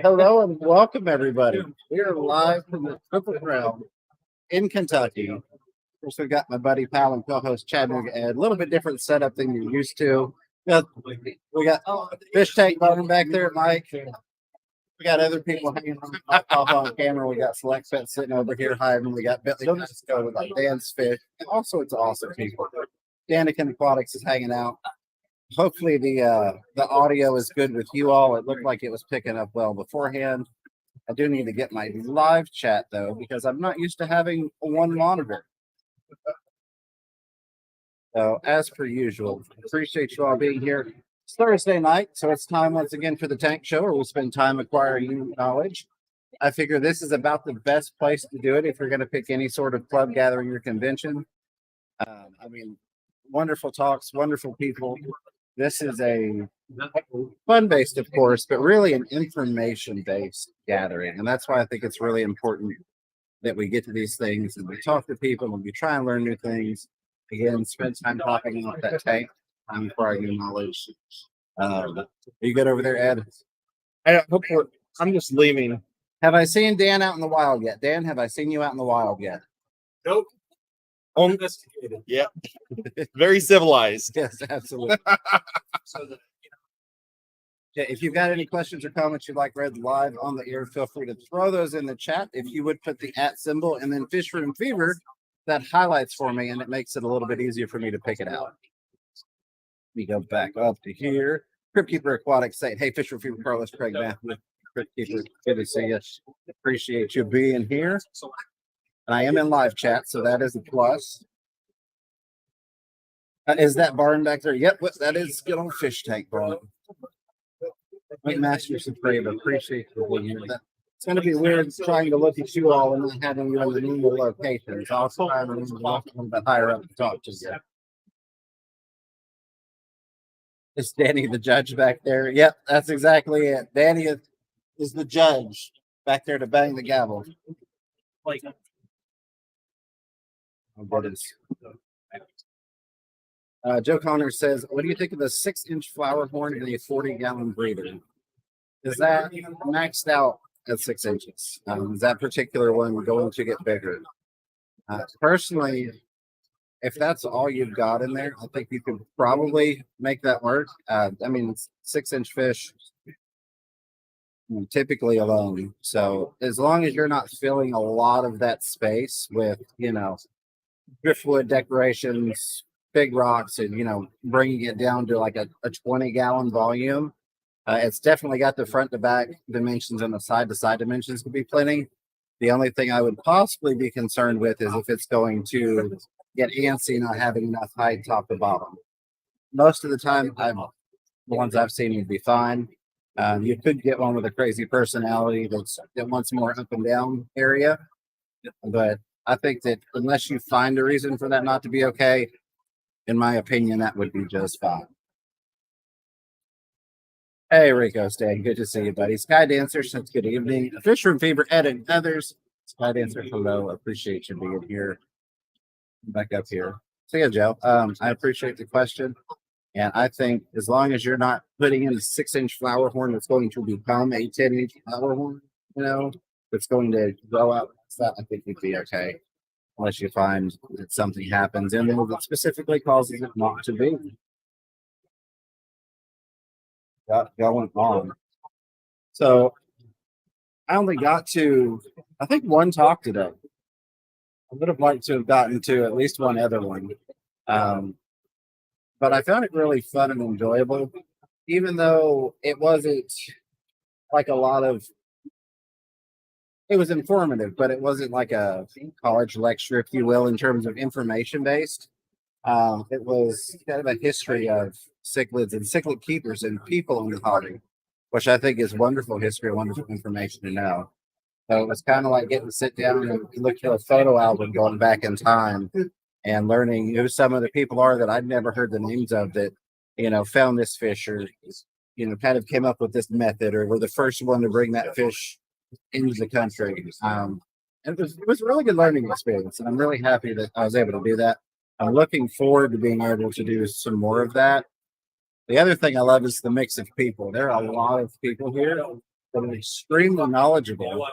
Hello and welcome, everybody. We are live from the Triple Crown in Kentucky. Of course, we've got my buddy, pal, and co-host Chattanooga Ed. A little bit different setup than you're used to. We got fish tank going back there, Mike. We got other people hanging off on camera. We got Select Pet sitting over here hiding. We got Bentley Disco with like Dan's Fish. And also, it's awesome people. T.A.N.K Aquatics is hanging out. Hopefully the audio is good with you all. It looked like it was picking up well beforehand. I do need to get my live chat though, because I'm not used to having one monitor. So as per usual, appreciate you all being here. It's Thursday night, so it's time once again for the Tank Show, where we spend time acquiring new knowledge. I figure this is about the best place to do it if you're going to pick any sort of club gathering or convention. I mean, wonderful talks, wonderful people. This is a fun-based, of course, but really an information-based gathering. And that's why I think it's really important that we get to these things and we talk to people and we try and learn new things. Again, spend time talking off that tank, time acquiring new knowledge. Are you good over there, Ed? I'm just leaving. Have I seen Dan out in the wild yet? Dan, have I seen you out in the wild yet? Nope. Investigated. Yeah. Very civilized. Yes, absolutely. If you've got any questions or comments you'd like read live on the air, feel free to throw those in the chat. If you would put the @ symbol and then Fish Room Fever, that highlights for me and it makes it a little bit easier for me to pick it out. Let me go back up to here. Crypt Keeper Aquatics saying, hey, Fish Room Fever, Carlos, Craig, Matthew, Crypt Keeper, good to see you. Appreciate you being here. I am in live chat, so that is a plus. Is that barn back there? Yep, that is good old fish tank barn. Master Supreme, appreciate you being here. It's going to be weird trying to look at you all and not having you in the normal locations. I'll try to walk a little bit higher up to talk to you. Is Danny the judge back there? Yep, that's exactly it. Danny is the judge back there to bang the gavel. Joe Connor says, what do you think of the 6-inch flower horn in a 40-gallon breeder? Is that maxed out at 6 inches? Is that particular one going to get bigger? Personally, if that's all you've got in there, I think you could probably make that work. I mean, 6-inch fish typically alone. So as long as you're not filling a lot of that space with, driftwood decorations, big rocks, and bringing it down to like a 20-gallon volume, it's definitely got the front to back dimensions and the side to side dimensions to be plenty. The only thing I would possibly be concerned with is if it's going to get antsy, not having enough height top to bottom. Most of the time, the ones I've seen would be fine. You could get one with a crazy personality that wants more up and down area, but I think that unless you find a reason for that not to be okay, in my opinion, that would be just fine. Hey, Rico Stan, good to see you, buddy. Sky Dancer says good evening. Fish Room Fever, Ed and others. Sky Dancer, hello. Appreciate you being here. Back up here. So yeah, Joe, I appreciate the question. And I think as long as you're not putting in a 6-inch flower horn that's going to become a 10-inch flower horn, that's going to grow out, I think you'd be okay. Unless you find that something happens in there that specifically causes it not to be. Going on. So I only got to, I think, one talk today. I would have liked to have gotten to at least one other one. But I found it really fun and enjoyable, even though it wasn't like a lot of, it was informative, but it wasn't like a college lecture, if you will, in terms of information based. It was kind of a history of cichlids and cichlid keepers and people in the hobby, which I think is wonderful history, wonderful information to know. So it was kind of like getting to sit down and look at a photo album going back in time and learning who some of the people are that I'd never heard the names of that, found this fish or, kind of came up with this method or were the first one to bring that fish into the country. And it was a really good learning experience. And I'm really happy that I was able to do that. I'm looking forward to being able to do some more of that. The other thing I love is the mix of people. There are a lot of people here, that are extremely knowledgeable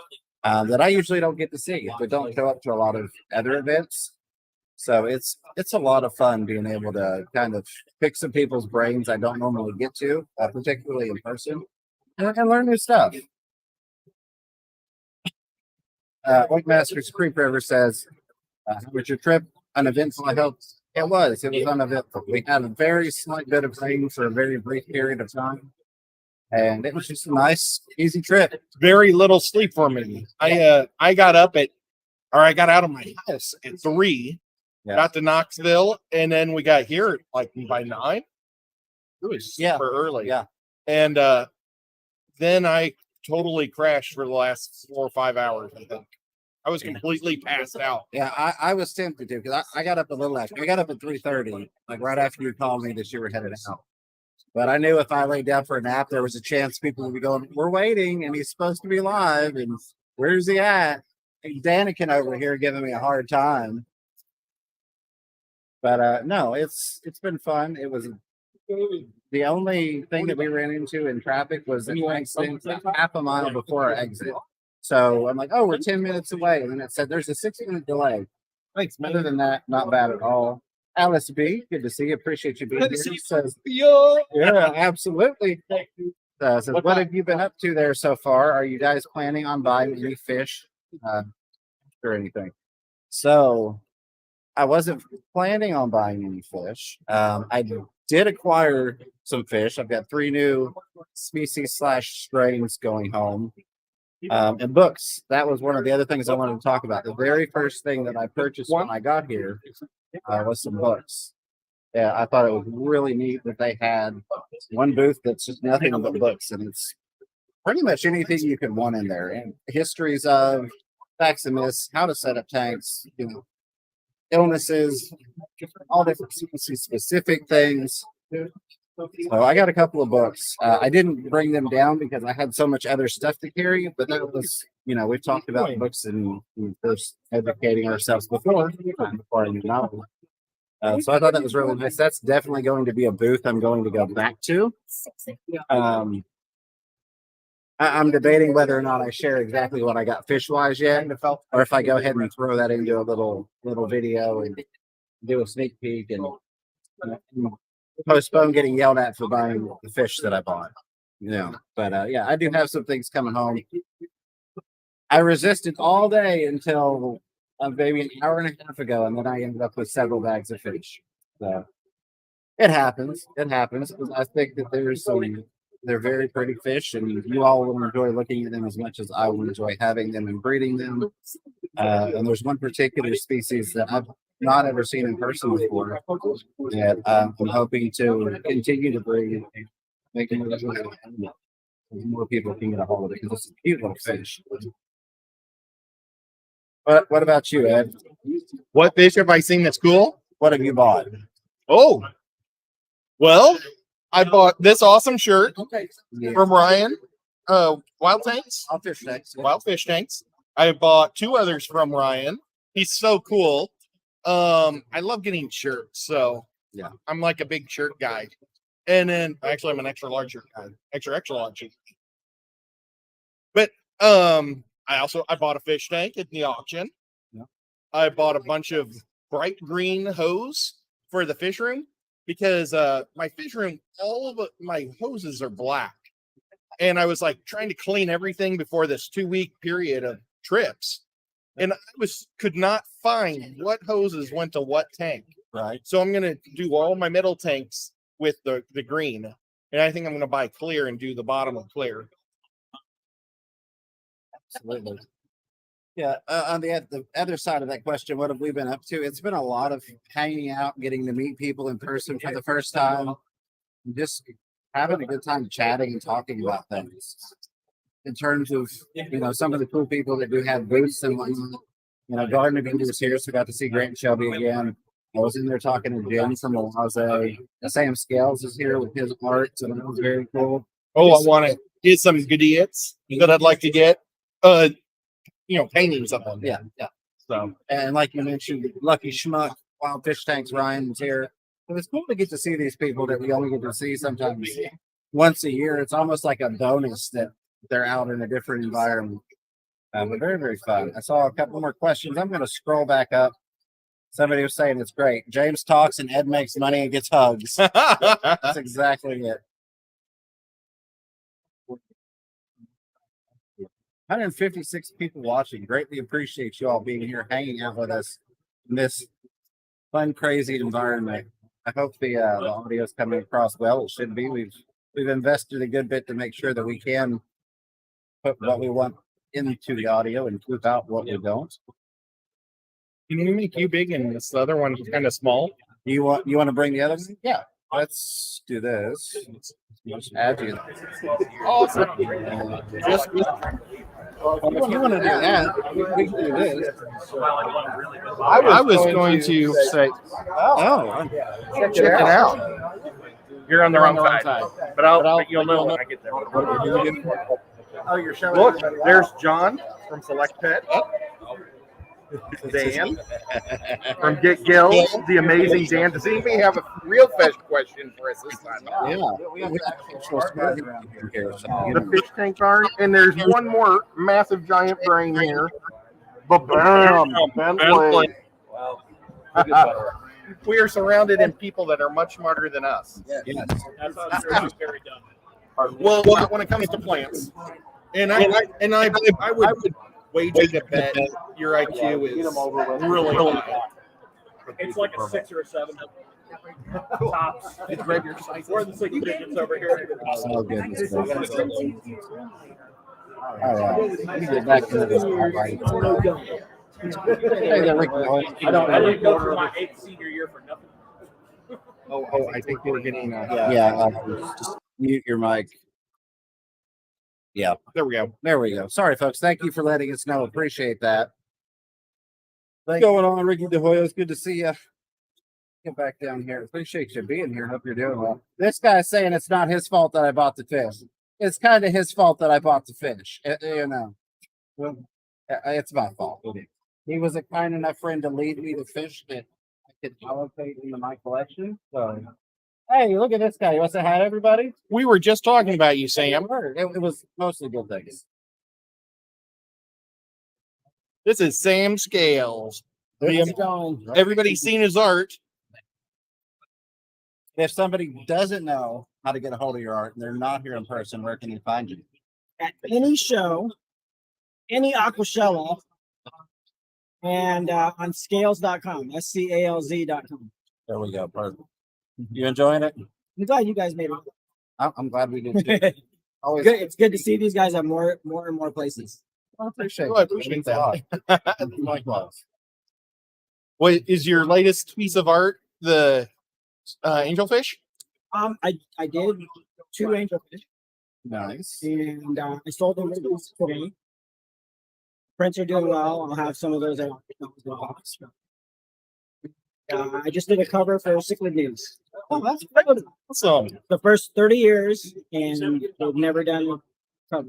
that I usually don't get to see. We don't show up to a lot of other events. So it's a lot of fun being able to kind of pick some people's brains I don't normally get to, particularly in person, and learn new stuff. Oakmasters Creek River says, how was your trip? Uneventful, I hope. It was. It was uneventful. We had a very slight bit of rain for a very brief period of time, and it was just a nice, easy trip. Very little sleep for me. I got out of my house at 3, got to Knoxville, and then we got here like by 9. It was super early. Yeah. And then I totally crashed for the last 4 or 5 hours, I think. I was completely passed out. Yeah, I was tempted to because I got up a little after. I got up at 3:30, like right after you called me that you were headed out. But I knew if I laid down for a nap, there was a chance people would be going, "We're waiting, and he's supposed to be live, and where's he at?" And Danica over here giving me a hard time. But no, it's been fun. It was the only thing that we ran into in traffic was an accident half a mile before our exit. So I'm like, oh, we're 10 minutes away. And then it said there's a 6-minute delay. Thanks. Other than that, not bad at all. Alice B, good to see you. Appreciate you being here. Says, yeah, absolutely. Says, what have you been up to there so far? Are you guys planning on buying any fish or anything? So I wasn't planning on buying any fish. I did acquire some fish. I've got 3 new species / strains going home. And books. That was one of the other things I wanted to talk about. The very first thing that I purchased when I got here was some books. Yeah, I thought it was really neat that they had one booth that's just nothing but books, and it's pretty much anything you could want in there. And histories of facts and myths, how to set up tanks, illnesses, all different species specific things. So I got a couple of books. I didn't bring them down because I had so much other stuff to carry, but that was, we've talked about books and first educating ourselves before I knew novel. So I thought that was really nice. That's definitely going to be a booth I'm going to go back to. I'm debating whether or not I share exactly what I got fish-wise yet, or if I go ahead and throw that into a little video and do a sneak peek and postpone getting yelled at for buying the fish that I bought. But yeah, I do have some things coming home. I resisted all day until maybe an hour and a half ago, and then I ended up with several bags of fish. So it happens. It happens. I think that they're very pretty fish, and you all will enjoy looking at them as much as I will enjoy having them and breeding them. And there's one particular species that I've not ever seen in person before that I'm hoping to continue to breed and make it more people can get a hold of it because it's a cute little fish. But what about you, Ed? What fish have I seen that's cool? What have you bought? Oh, well, I bought this awesome shirt from Ryan. Wild Tanks. Wild Fish Tanks. I bought 2 others from Ryan. He's so cool. I love getting shirts, so yeah, I'm like a big shirt guy. And then actually I'm an extra large shirt guy. Extra large. But I bought a fish tank at the auction. Yeah. I bought a bunch of bright green hose for the fish room because my fish room, all of my hoses are black. And I was like trying to clean everything before this 2-week period of trips. And I could not find what hoses went to what tank. Right. So I'm gonna do all my middle tanks with the green. And I think I'm gonna buy clear and do the bottom of clear. Absolutely. Yeah. On the other side of that question, what have we been up to? It's been a lot of hanging out, getting to meet people in person for the first time, just having a good time chatting and talking about things. In terms of, some of the cool people that do have booths and whatnot. Gardner Bean was here, so got to see Grant and Shelby again. I was in there talking to Jim from Oaze. Sam Scales is here with his art, so that was very cool. Oh, I want to get some goodies that I'd like to get. Paintings of them. Yeah. So, and like you mentioned, Lucky Schmuck, Wild Fish Tanks, Ryan was here. So it's cool to get to see these people that we only get to see sometimes once a year. It's almost like a bonus that they're out in a different environment. But very, very fun. I saw a couple more questions. I'm going to scroll back up. Somebody was saying it's great. James talks and Ed makes money and gets hugs. That's exactly it. 156 people watching. Greatly appreciate you all being here, hanging out with us in this fun, crazy environment. I hope the audio is coming across well. It should be. We've invested a good bit to make sure that we can put what we want into the audio and keep out what we don't. Can we make you big and this other one kind of small? You want to bring the other one? Yeah. Let's do this. Add you. Awesome. Just if you want to do that, we can do this. I was going to say, Oh, check it out. You're on the wrong side. But you'll know when I get there. Oh, you're showing. Look, there's John from Select Pet. Dan from Get Gill, the amazing Dan. Does anybody have a real fish question for us this time? Yeah, we have actual smart around here. The fish tank barn, and there's one more massive giant brain here. Ba-bam! Bentley. We are surrounded in people that are much smarter than us. Yes. Well, when it comes to plants, and I would wager to bet your IQ is really high. It's like a 6 or a 7 tops. It's grab your size. We're the 6 digits over here. Oh, goodness. All right. Let me get back to this. Hey there, Rick. I didn't go through my 8th senior year for nothing. Oh, I think we're getting. Just mute your mic. Yeah. There we go. There we go. Sorry, folks. Thank you for letting us know. Appreciate that. What's going on, Ricky DeHoyo? It's good to see you. Get back down here. Appreciate you being here. Hope you're doing well. This guy's saying it's not his fault that I bought the fish. It's kind of his fault that I bought the fish. You know, well, it's my fault. He was a kind enough friend to leave me the fish that I could allocate into my collection. So, hey, look at this guy. You want to say hi to everybody? We were just talking about you, Sam. It was mostly good things. This is Sam Scales. Everybody's seen his art. If somebody doesn't know how to get a hold of your art and they're not here in person, where can they find you? At any show, any Aquashella, and on scales.com, SCALZ.com. There we go. Perfect. You enjoying it? I'm glad you guys made it. I'm glad we did too. Always Good. It's good to see these guys at more and more places. I appreciate it. I appreciate that. Likewise. What is your latest piece of art? The angelfish? I did 2 angelfish, Nice. and I sold them today. Prints are doing well. I'll have some of those out. I just did a cover for Cichlid News. Oh, that's awesome. The first 30 years, and they've never done a cover.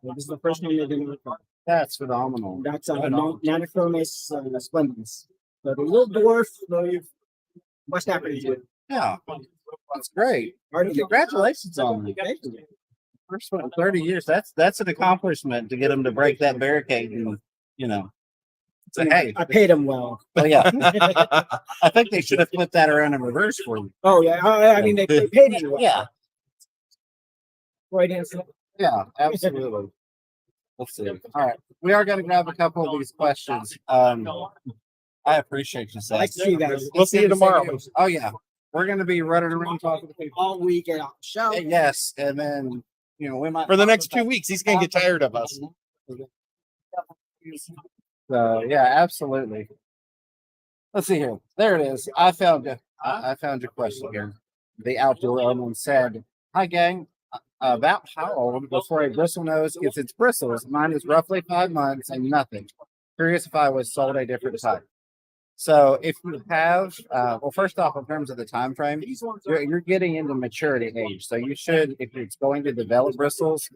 This is the first time they've done a cover. That's phenomenal. That's Nanochromis splendens. So the little dwarf, West African. Yeah. That's great. Congratulations on that. First one in 30 years. That's an accomplishment to get them to break that barricade and, you know. So, hey. I paid them well. Oh, yeah. I think they should have flipped that around in reverse for you. Oh, yeah. I mean, they paid me well. Yeah. Right answer. Yeah, absolutely. Let's see. All right. We are going to grab a couple of these questions. I appreciate you, Seth. Nice to see you guys. We'll see you tomorrow. Oh, yeah. We're going to be running around talking to people. All week at our show. Yes. And then, you know, we might. For the next 2 weeks, he's gonna get tired of us. So, yeah, absolutely. Let's see here. There it is. I found it. I found your question here. The outdoor element said, "Hi, gang. About how old before a bristlenose gets its bristles? Mine is roughly 5 months and nothing. Curious if I was sold a different type." So if you have, well, first off, in terms of the time frame, you're getting into maturity age. So you should, if it's going to develop bristles,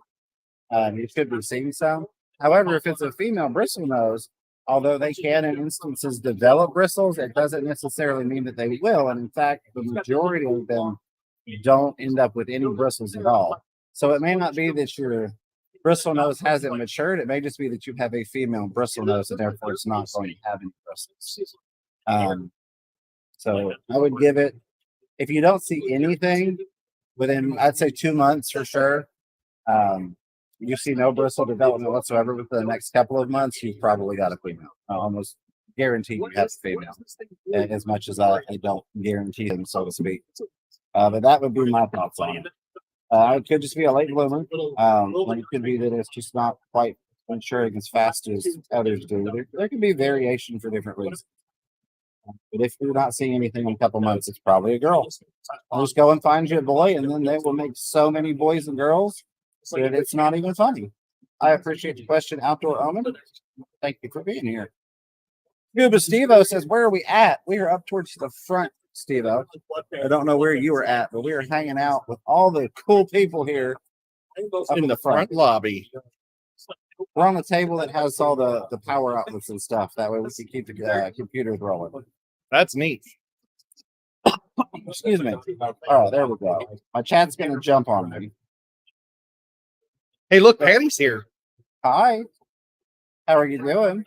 you should be seeing some. However, if it's a female bristlenose, although they can in instances develop bristles, it doesn't necessarily mean that they will. And in fact, the majority of them don't end up with any bristles at all. So it may not be that you're bristle nose hasn't matured. It may just be that you have a female bristle nose, and therefore it's not going to have any bristles. So I would give it, if you don't see anything within, I'd say 2 months for sure. You see no bristle development whatsoever within the next couple of months, you've probably got a female. I almost guarantee you have a female, as much as I don't guarantee them, so to speak. But that would be my thoughts on it. It could just be a late bloomer. It could be that it's just not quite maturing as fast as others do. There can be variation for different reasons. But if you're not seeing anything in a couple months, it's probably a girl. Just go and find you a boy, and then they will make so many boys and girls that it's not even funny. I appreciate the question, Outdoor Omen. Thank you for being here. Scuba Stevo says, where are we at? We are up towards the front, Stevo. I don't know where you were at, but we are hanging out with all the cool people here up In the front lobby. We're on the table that has all the power outlets and stuff. That way we can keep the computers rolling. That's neat. Excuse me. All right, there we go. My chat's going to jump on me. Hey, look, Patty's here. Hi. How are you doing?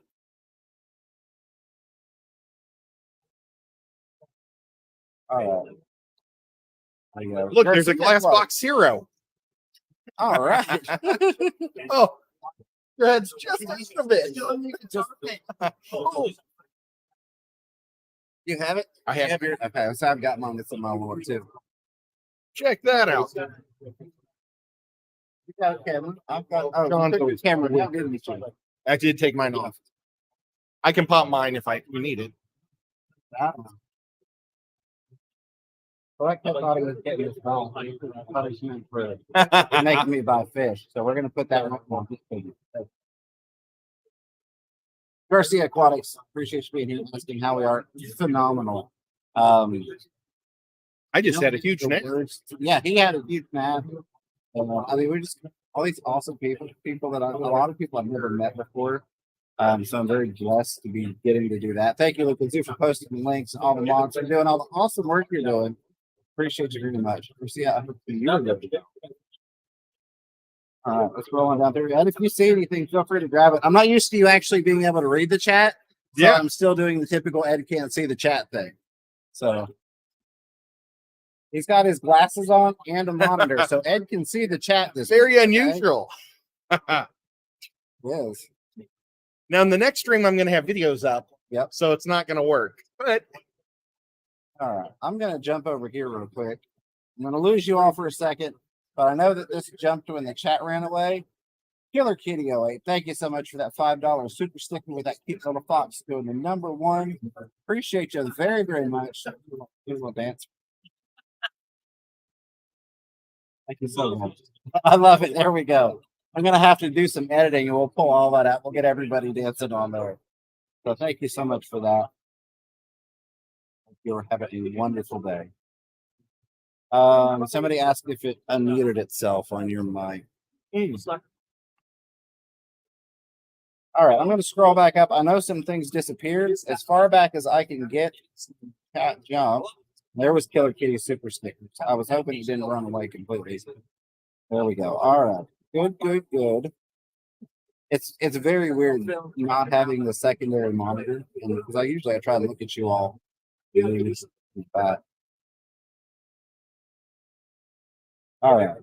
All right. There you go. Look, there's a glass box zero. All right. Oh, your head's just a little bit. You have it? I have it. Okay, so I've got mine. It's in my one too. Check that out. You got a camera? I've got. John, you took your camera. Down, didn't you? I did take mine off. I can pop mine if you need it. Well, I kept thought he was getting this wrong. Punishment for making me buy fish. So we're going to put that on this page. Garcia Aquatics, appreciate you being here, asking how we are. Phenomenal. I just had a huge net. Yeah, he had a huge net. I mean, we're just all these awesome people that a lot of people I've never met before. So I'm very blessed to be getting to do that. Thank you, Lucas, for posting the links and all the mods for doing all the awesome work you're doing. Appreciate you very much. Garcia, I hope you're good. All right, let's roll on down there. And if you see anything, feel free to grab it. I'm not used to you actually being able to read the chat. So yeah, I'm still doing the typical Ed can't see the chat thing. So he's got his glasses on and a monitor, so Ed can see the chat. This very unusual. Yes. Now in the next stream, I'm going to have videos up. Yep. So it's not going to work. But all right, I'm going to jump over here real quick. I'm going to lose you all for a second, but I know that this jumped when the chat ran away. Killer Kitty 08, thank you so much for that $5 super sticker with that cute little fox doing the #1. Appreciate you very, very much. Here's a little dance. Thank you so much. I love it. There we go. I'm going to have to do some editing and we'll pull all that out. We'll get everybody dancing on there. So thank you so much for that. Hope you're having a wonderful day. Somebody asked if it unmuted itself on your mic. All right, I'm going to scroll back up. I know some things disappeared. As far back as I can get, cat jump. There was Killer Kitty super stickers. I was hoping it didn't run away completely. There we go. All right. Good, good, good. It's very weird not having the secondary monitor because I try to look at you all. All right.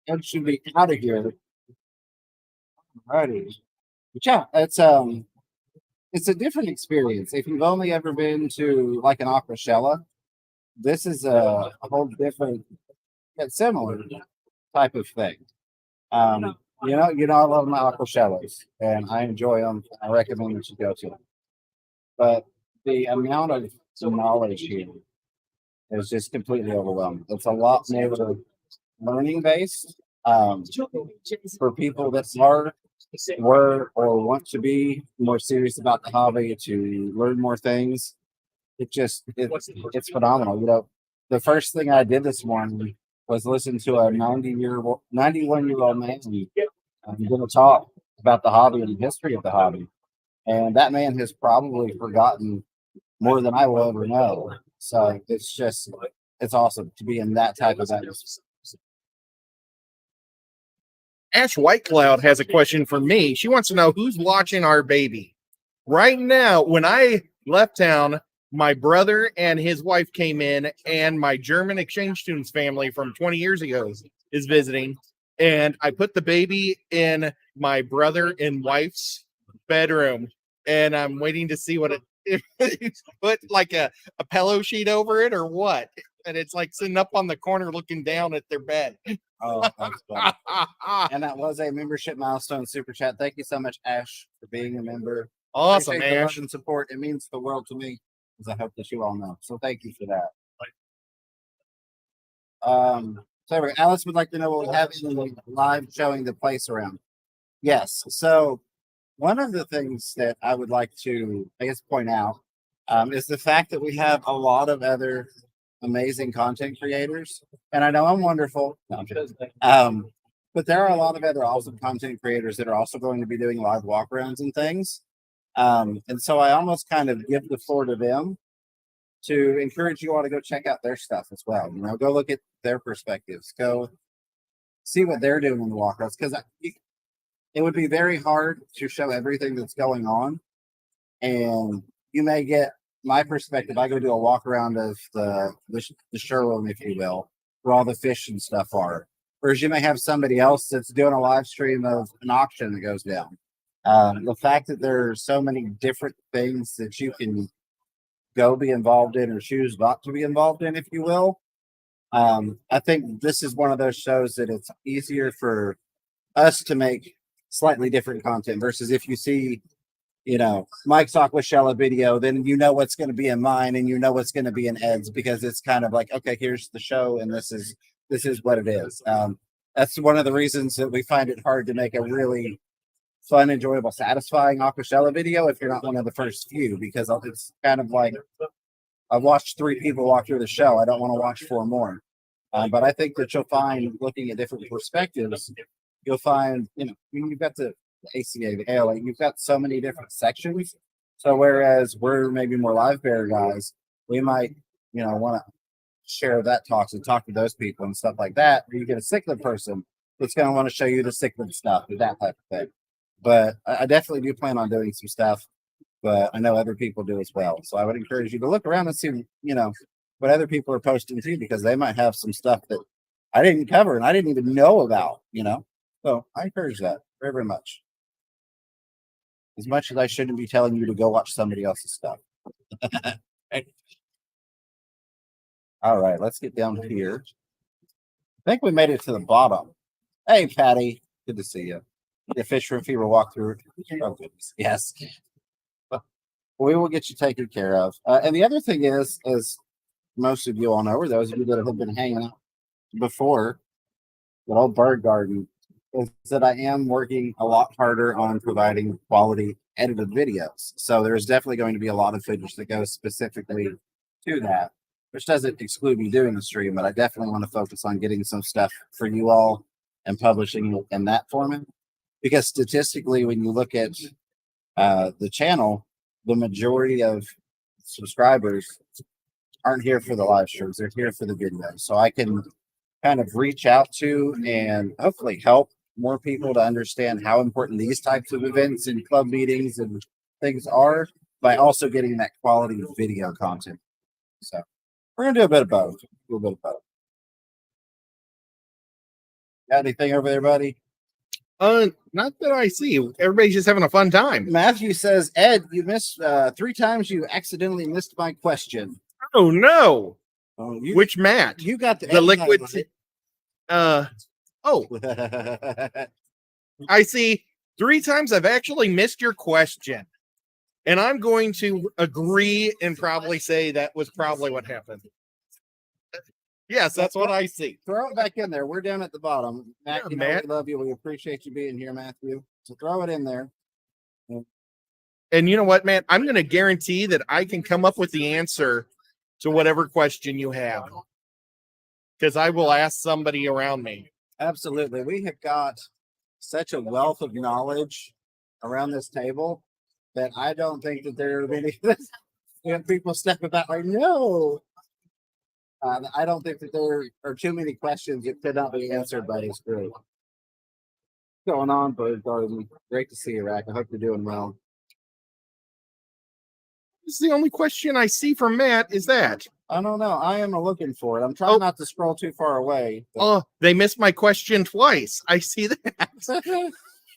That should be out of here. Alrighty. But yeah, it's a different experience. If you've only ever been to like an aquashella, this is a whole different yet similar type of thing. You know, I love my aquashellas and I enjoy them. I recommend that you go to them. But the amount of knowledge here is just completely overwhelming. It's a lot more learning based for people that were or want to be more serious about the hobby to learn more things. It's phenomenal. You know, the first thing I did this morning was listen to a 91-year-old man give a talk about the hobby and the history of the hobby. And that man has probably forgotten more than I will ever know. So it's awesome to be in that type of atmosphere. Ash White Cloud has a question for me. She wants to know who's watching our baby. Right now, when I left town, my brother and his wife came in, and my German exchange students family from 20 years ago is visiting. And I put the baby in my brother and wife's bedroom, and I'm waiting to see what it put like a pillow sheet over it or what. And it's like sitting up on the corner looking down at their bed. Oh, that's funny. And that was a membership milestone super chat. Thank you so much, Ash, for being a member. Awesome, Appreciate the love Ash. and support. It means the world to me, as I hope that you all know. So thank you for that. So anyway, Alice would like to know what we have in the live showing the place around. Yes. So one of the things that I would like to, I guess, point out is the fact that we have a lot of other amazing content creators. And I know I'm wonderful. No, I'm kidding. But there are a lot of other awesome content creators that are also going to be doing live walkarounds and things. And so I almost kind of give the floor to them to encourage you all to go check out their stuff as well. You know, go look at their perspectives, go see what they're doing in the walkarounds, because it would be very hard to show everything that's going on. And you may get my perspective. I go do a walk around of the showroom, if you will, where all the fish and stuff are. Whereas you may have somebody else that's doing a live stream of an auction that goes down. The fact that there are so many different things that you can go be involved in or choose not to be involved in, if you will. I think this is one of those shows that it's easier for us to make slightly different content versus if you see, you know, Mike's Aquashella video, then you know what's going to be in mine and you know what's going to be in Ed's, because it's kind of like, okay, here's the show and this is what it is. That's one of the reasons that we find it hard to make a really fun, enjoyable, satisfying Aquashella video if you're not one of the first few, because it's kind of like I've watched 3 people walk through the show. I don't want to watch 4 more. But I think that you'll find, looking at different perspectives, you'll find, you know, you've got the ACA, the ALA, you've got so many different sections. So whereas we're maybe more live bear guys, we might, you know, want to share that talks and talk to those people and stuff like that. Or you get a cichlid person that's going to want to show you the cichlid stuff and that type of thing. But I definitely do plan on doing some stuff, but I know other people do as well. So I would encourage you to look around and see, you know, what other people are posting too, because they might have some stuff that I didn't cover and I didn't even know about, you know. So I encourage that very, very much. As much as I shouldn't be telling you to go watch somebody else's stuff. All right, let's get down here. I think we made it to the bottom. Hey, Patty. Good to see you. The fish room fever walkthrough. Oh, goodness. Yes. We will get you taken care of. And the other thing is, as most of you all know, or those of you that have been hanging out before, the old bird garden, is that I am working a lot harder on providing quality edited videos. So there's definitely going to be a lot of footage that goes specifically to that, which doesn't exclude me doing the stream, but I definitely want to focus on getting some stuff for you all and publishing in that format. Because statistically, when you look at the channel, the majority of subscribers aren't here for the live streams. They're here for the videos. So I can kind of reach out to and hopefully help more people to understand how important these types of events and club meetings and things are by also getting that quality video content. So we're going to do a bit of both. Do a bit of both. Got anything over there, buddy? Not that I see. Everybody's just having a fun time. Matthew says, Ed, you missed 3 times. You accidentally missed my question. Oh no! Oh, Which Matt? You got The liquid. Oh, I see. 3 times I've actually missed your question, and I'm going to agree and probably say that was probably what happened. Yes, that's what I see. Throw it back in there. We're down at the bottom. Matt, Yeah, you know, Matt. we love you. We appreciate you being here, Matthew. So throw it in there. And you know what, man? I'm going to guarantee that I can come up with the answer to whatever question you have, because I will ask somebody around me. Absolutely. We have got such a wealth of knowledge around this table that I don't think that there are many people step about like, no. I don't think that there are too many questions that could not be answered by this group. going on, Bird Garden? Great to see you, Rack. I hope you're doing well. This is the only question I see from Matt. Is that? I don't know. I am looking for it. I'm trying not to scroll too far away. Oh, they missed my question twice. I see that.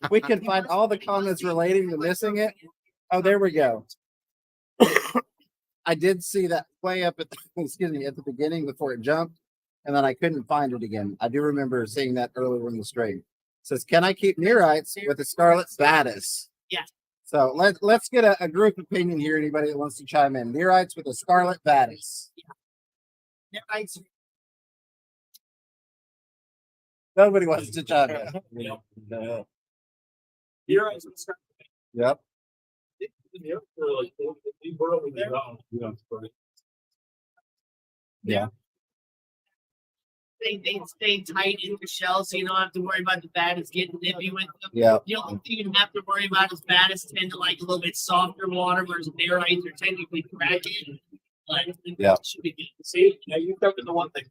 We can find all the comments relating to missing it. Oh, there we go. I did see that way up at the, excuse me, at the beginning before it jumped, and then I couldn't find it again. I do remember seeing that earlier in the stream. It says, can I keep neorites with the scarlet batis? Yeah. So let's get a group opinion here. Anybody that wants to chime in. Neorites with a scarlet batis. Neorites. Nobody wants to chime in. Yep. Yeah. They stay tight in the shell, so you don't have to worry about the batis getting nippy with them. Yeah. The only thing you have to worry about is batis tend to like a little bit softer water, whereas neorites are technically cracking. But Yeah. it should be good. See, now you covered the one thing.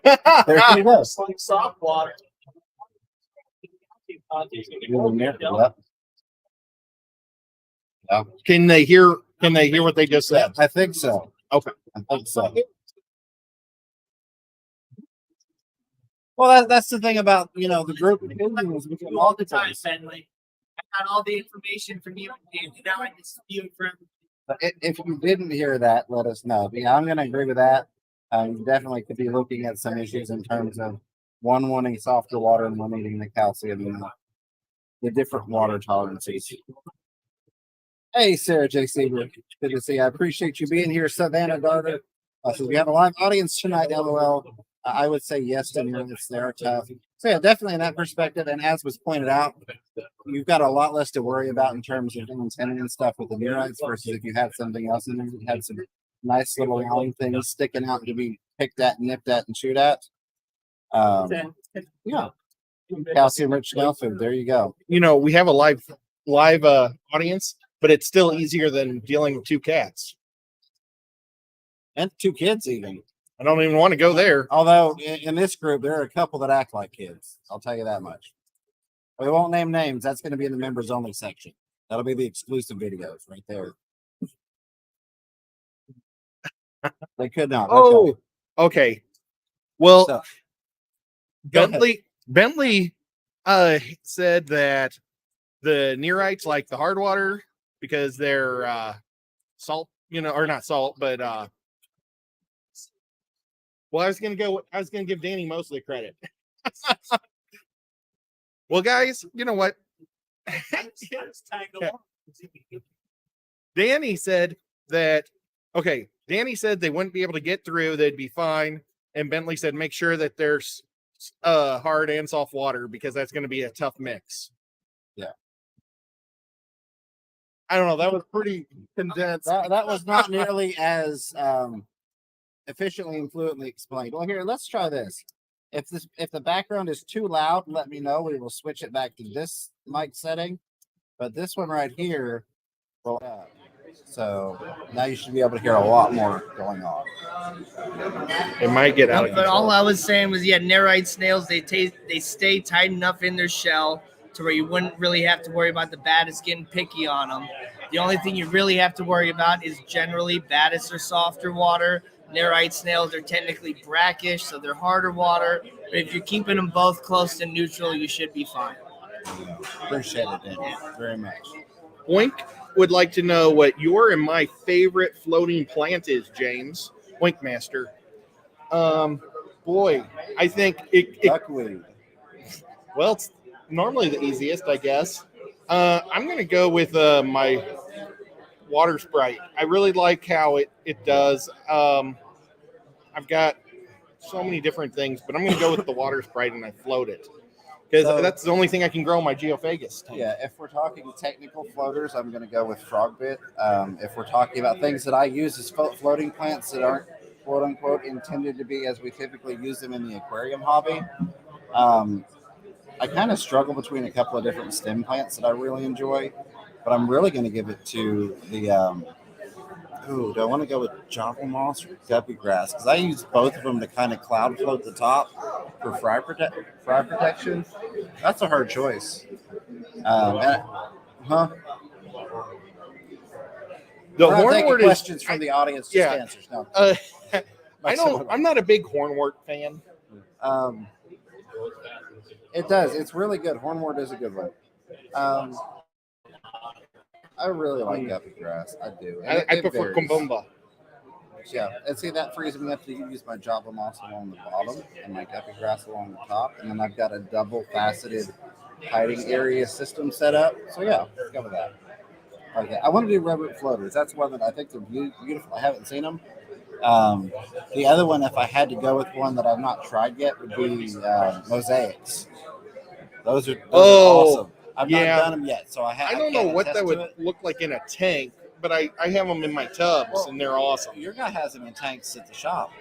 There he goes. It's like soft water. Yep. Yeah. Can they hear? Can they hear what they just said? I think so. Okay. I think so. Well, that's the thing about, you know, the group opinions. We can All the time, Bentley. I got all the information from you, and now I just view it from. If you didn't hear that, let us know. But yeah, I'm going to agree with that. You definitely could be looking at some issues in terms of one wanting softer water and one needing the calcium and the different water tolerances. Hey, Sarah J. Seaver. Good to see you. I appreciate you being here, Savannah Darter. So we have a live audience tonight, LOL. I would say yes to neorites. They're tough. So yeah, definitely in that perspective. And as was pointed out, you've got a lot less to worry about in terms of antennae and stuff with the neorites versus if you had something else in there. You had some nice little long things sticking out to be picked at, nipped at, and chewed at. Yeah, calcium-rich snail food. There you go. You know, we have a live audience, but it's still easier than dealing with two cats. And 2 kids even. I don't even want to go there. Although in this group, there are a couple that act like kids. I'll tell you that much. We won't name names. That's going to be in the members only section. That'll be the exclusive videos right there. They could not. Oh, okay. Well, So, go ahead. Bentley said that the neorites like the hard water because they're salt, you know, or not salt, but well, I was gonna give Danny most of the credit. Well, guys, you know what? Danny said that Danny said they wouldn't be able to get through, they'd be fine. And Bentley said make sure that there's hard and soft water because that's going to be a tough mix. Yeah. I don't know, that was pretty condensed. That was not nearly as efficiently and fluently explained. Well, here, let's try this. If the background is too loud, let me know. We will switch it back to this mic setting. But this one right here, well, so now you should be able to hear a lot more going on. It might get out of But control. all I was saying was, yeah, neorite snails, they stay tight enough in their shell to where you wouldn't really have to worry about the batis getting picky on them. The only thing you really have to worry about is generally batis are softer water. Neorite snails are technically brackish, so they're harder water. But if you're keeping them both close to neutral, you should be fine. Appreciate it, Danny, very much. Oink would like to know what your and my favorite floating plant is, James. Oink Master. Boy, I think Duckweed. well, it's normally the easiest, I guess. I'm gonna go with my water sprite. I really like how it does. I've got so many different things, but I'm gonna go with the water sprite and I float it because So- that's the only thing I can grow in my geophagus tank. Yeah, if we're talking technical floaters, I'm going to go with frogbit. If we're talking about things that I use as floating plants that aren't quote unquote intended to be as we typically use them in the aquarium hobby, I kind of struggle between a couple of different stem plants that I really enjoy, but I'm really going to give it to the Ooh, do I want to go with Java Moss or Guppy Grass? Because I use both of them to kind of cloud float the top for fry protection. That's a hard choice. Huh? The We're not taking hornwort questions is from the audience, just yeah. answers. No. I don't. I'm not a big hornwort fan. Um, it does. It's really good. Hornwort is a good one. I really like Guppy Grass. I do. And I it prefer varies. Kumbumba. Yeah, and see that frees me up to use my Java Moss along the bottom and my Guppy Grass along the top, and then I've got a double faceted hiding area system set up. So yeah, let's go with that. Okay, I want to do rubber floaters. That's one that I think they're beautiful. I haven't seen them. The other one, if I had to go with one that I've not tried yet, would be mosaics. Those are awesome. I've not done them yet, so I don't know what that would it. look like in a tank, but I have them in my tubs, and they're awesome. Your guy has them in tanks at the shop.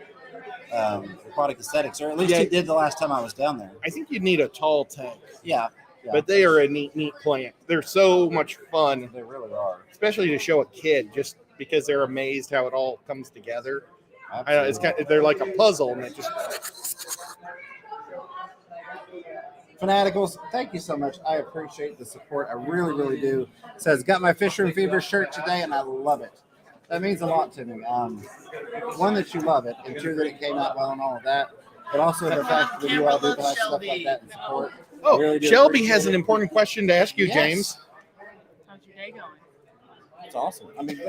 Aquatic Aesthetics, or at least he did the last time I was down there. I think you need a tall tank. Yeah. But they are a neat plant. They're so much fun. They really are. Especially to show a kid, just because they're amazed how it all comes together. It's they're like a puzzle, and it just. Fanaticals, thank you so much. I appreciate the support. I really, really do. It says, got my Fish Room Fever shirt today, and I love it. That means a lot to me. One, that you love it, and two, that it came out well and all of that. But also the fact that you all do stuff like that and support. Oh, really Shelby has an important question to ask you, James. How's your day going? It's awesome. I mean,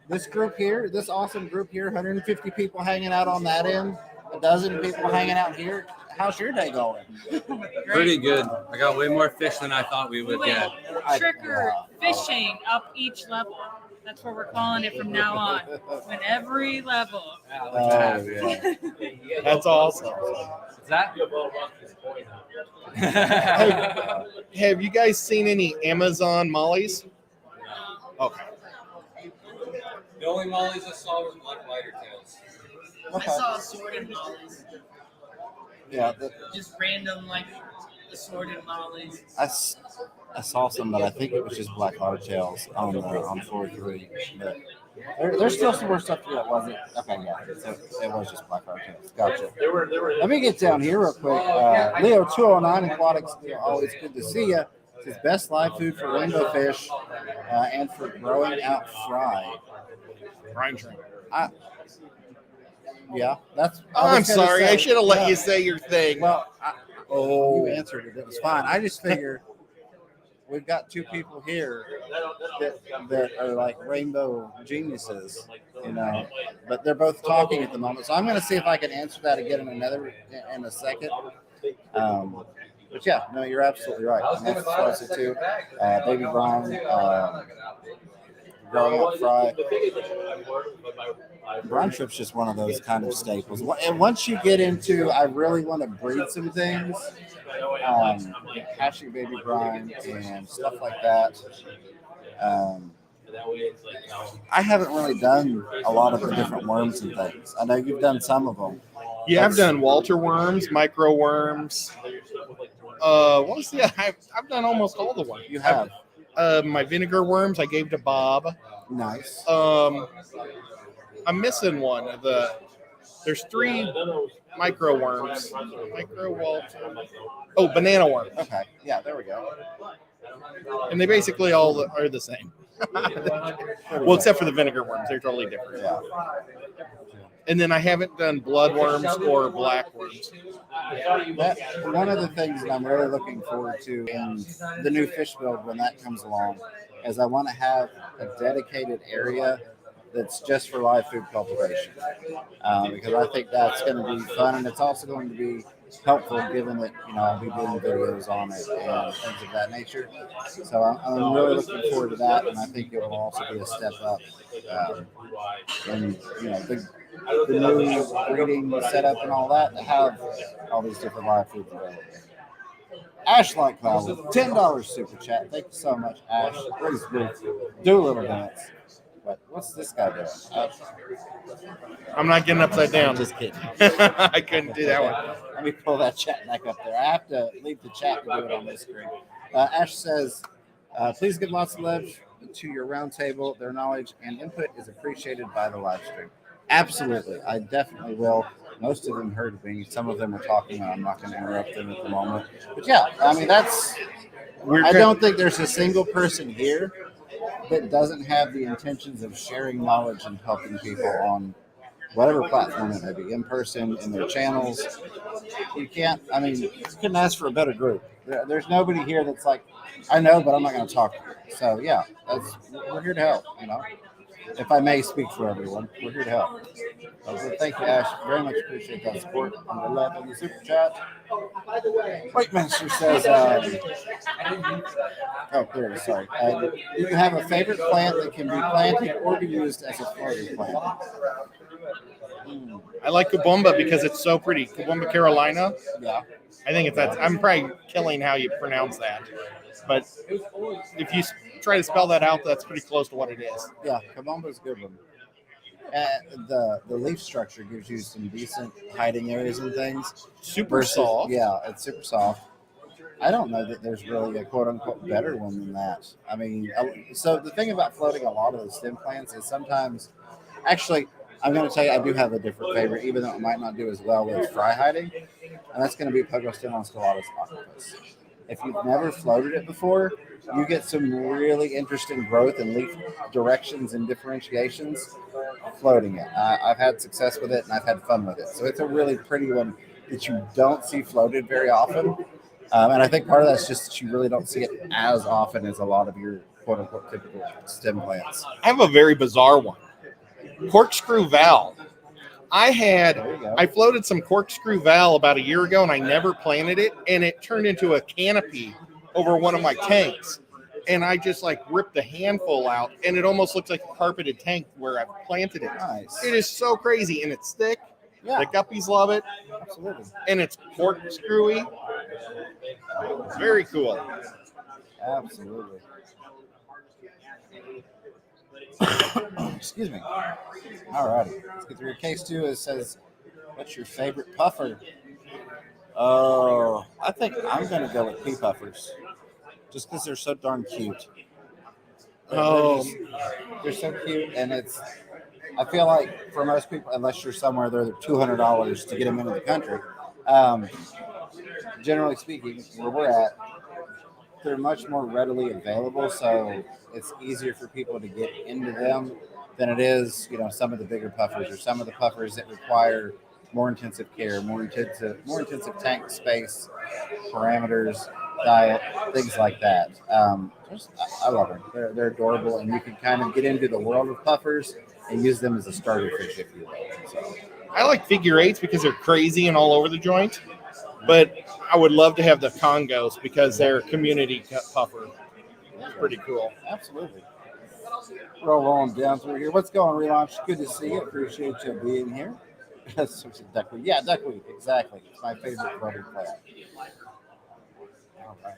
this group here, this awesome group here, 150 people hanging out on that end, a dozen people hanging out here. How's your day going? Pretty good. I got way more fish than I thought we would get. Tricker fishing up each level. That's what we're calling it from now on. At every level. Oh, yeah. That's awesome. Is that? Have you guys seen any Amazon mollies? Okay. The only mollies I saw were black lighter tails. Okay. I saw assorted mollies. Yeah. Just random, like, assorted mollies. I saw some, but I think it was just black hardtails on floor 3. But there's still some more stuff that wasn't. Okay, yeah. So it was just black hardtails. Gotcha. Let me get down here real quick. Leo 209 Aquatics, always good to see you. It's his best live food for rainbow fish and for growing out fry. Brine shrimp. Yeah, that's. I'm sorry. I should have let you say your thing. Well, you answered it. It was fine. I just figure we've got two people here that are like rainbow geniuses, you know, but they're both talking at the moment. So I'm going to see if I can answer that again in a second. But yeah, no, you're absolutely right. And that's supposed to too. Baby Brian, growing up fry. Brine shrimp's just one of those kind of staples. And once you get into, I really want to breed some things, hatching baby brine and stuff like that. I haven't really done a lot of the different worms and things. I know you've done some of them. Yeah, I've done Walter worms, micro worms. What was the? I've done almost all the ones. You have. My vinegar worms I gave to Bob. Nice. I'm missing one. There's 3 micro worms. Micro Walter. Oh, banana worms. Okay. Yeah, there we go. And they basically all are the same. Well, except for the vinegar worms. They're totally different. Yeah. And then I haven't done blood worms or black worms. One of the things that I'm really looking forward to in the new fish build when that comes along is I want to have a dedicated area that's just for live food cultivation because I think that's going to be fun, and it's also going to be helpful given that, you know, I'll be doing videos on it and things of that nature. So I'm really looking forward to that, and I think it will also be a step up in, you know, the new breeding setup and all that, to have all these different live foods available. Ash Light Cloud with $10 super chat. Thank you so much, Ash. Please do a little dance. But what's this guy doing? I'm not getting upside down. Just kidding. I couldn't do that one. Let me pull that chat back up there. I have to leave the chat to do it on this screen. Ash says, please give lots of love to your roundtable. Their knowledge and input is appreciated by the live stream. Absolutely. I definitely will. Most of them heard me. Some of them are talking, and I'm not going to interrupt them at the moment. But yeah, I mean, I don't think there's a single person here that doesn't have the intentions of sharing knowledge and helping people on whatever platform it may be, in person, in their channels. You couldn't ask for a better group. There's nobody here that's like, I know, but I'm not going to talk to you. So yeah, we're here to help, If I may speak for everyone, we're here to help. So thank you, Ash. Very much appreciate that support. On the left in the super chat. White Master says, oh, there it is. Sorry. Do you have a favorite plant that can be planted or be used as a floating plant? I like Kabumba because it's so pretty. Kabumba Carolina. Yeah. I think I'm probably killing how you pronounce that. But if you try to spell that out, that's pretty close to what it is. Yeah, Kabumba is a good one. The leaf structure gives you some decent hiding areas and things. Super soft. Yeah, it's super soft. I don't know that there's really a quote-unquote better one than that. I mean, so the thing about floating a lot of the stem plants is sometimes, actually, I'm going to tell you I do have a different favorite, even though it might not do as well with fry hiding, and that's going to be Pogostemon stellatus octopus. If you've never floated it before, you get some really interesting growth and leaf directions and differentiations floating it. I've had success with it, and I've had fun with it. So it's a really pretty one that you don't see floated very often. And I think part of that's just that you really don't see it as often as a lot of your quote-unquote typical stem plants. I have a very bizarre one. Corkscrew Val. I floated some Corkscrew Val about a year ago, and I never planted it, and it turned into a canopy over one of my tanks. And I just ripped the handful out, and it almost looks like a carpeted tank where I planted it. Nice. It is so crazy, and it's thick. Yeah. The guppies love it. Absolutely. And it's corkscrewy. Very cool. Absolutely. Excuse me. All righty. Let's get through your case too. It says, what's your favorite puffer? Oh, I think I'm going to go with pea puffers. Just because they're so darn cute. They're so cute. And I feel like for most people, unless you're somewhere they're $200 to get them into the country, generally speaking, where we're at, they're much more readily available, so it's easier for people to get into them than it is, some of the bigger puffers or some of the puffers that require more intensive care, more intensive tank space, parameters, diet, things like that. I love them. They're adorable, and you can kind of get into the world of puffers and use them as a starter fish, if you will. So I like figure eights because they're crazy and all over the joint, but I would love to have the Congos because they're community puffer. It's pretty cool. Absolutely. Rolling down through here. What's going on, Relaunch? Good to see you. Appreciate you being here. That's duckweed. Yeah, duckweed. Exactly. It's my favorite floating plant. All right.